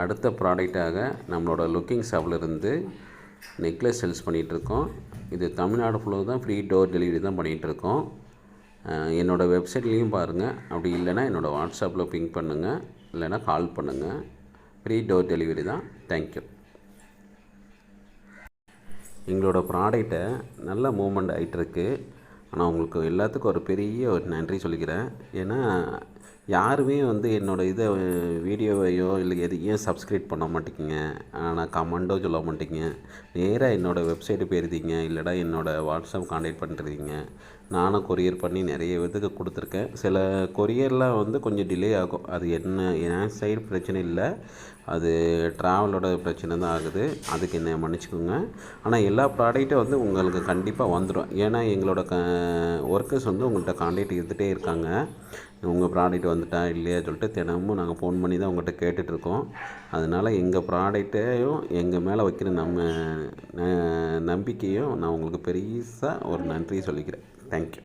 அடுத்த ப்ராடக்டாக நம்மளோட லுக்கிங் ஷாப்லேருந்து நெக்லஸ் சேல்ஸ் பண்ணிகிட்ருக்கோம். இது தமிழ்நாடு ஃபுல்லாக தான் ஃப்ரீ டோர் டெலிவரி தான் பண்ணிகிட்ருக்கோம். என்னோடய வெப்சைட்லேயும் பாருங்கள். அப்படி இல்லைனா என்னோடய வாட்ஸ்அப்பில் பிங் பண்ணுங்கள், இல்லைனா கால் பண்ணுங்கள். ஃப்ரீ டோர் டெலிவரி தான். தேங்க்யூ. எங்களோட ப்ராடக்டை நல்ல மூவ்மெண்ட் ஆகிட்டுருக்கு. ஆனால் உங்களுக்கு எல்லாத்துக்கும் ஒரு பெரிய நன்றி சொல்லிக்கிறேன். ஏன்னா யாருமே என்னோடய வீடியோவையோ இல்லை எதையும் சப்ஸ்கிரைப் பண்ண மாட்டேங்கிங்க. ஆனால் கமெண்ட்டோ சொல்ல மாட்டேங்க. நேராக என்னோடய வெப்சைட்டு போயிருந்தீங்க, இல்லைனா என்னோடய வாட்ஸ்அப் கான்டாக்ட் பண்ணிட்டுருக்கீங்க. நானும் கொரியர் பண்ணி நிறைய இதுக்கு கொடுத்துருக்கேன். சில கொரியர்லாம் கொஞ்சம் டிலே ஆகும். அது என் சைடு பிரச்சனை இல்லை, அது ட்ராவலோட பிரச்சனை தான் ஆகுது. அதுக்கு என்னை மன்னிச்சுக்கோங்க. ஆனால் எல்லா ப்ராடக்ட்டும் உங்களுக்கு கண்டிப்பாக வந்துடும். ஏன்னா எங்களோட ஒர்க்கர்ஸ் உங்கள்கிட்ட கான்டாக்ட் இருந்துகிட்டே இருக்காங்க. உங்கள் ப்ராடக்ட் வந்துட்டா இல்லையா சொல்லிட்டு தினமும் நாங்கள் ஃபோன் பண்ணி தான் உங்கள்கிட்ட கேட்டுட்ருக்கோம். அதனால் எங்கள் ப்ராடக்ட்டையும் எங்கள் மேலே வைக்கிற நம்பிக்கையும் நான் உங்களுக்கு பெருசாக ஒரு நன்றி சொல்லிக்கிறேன். தேங்க்யூ.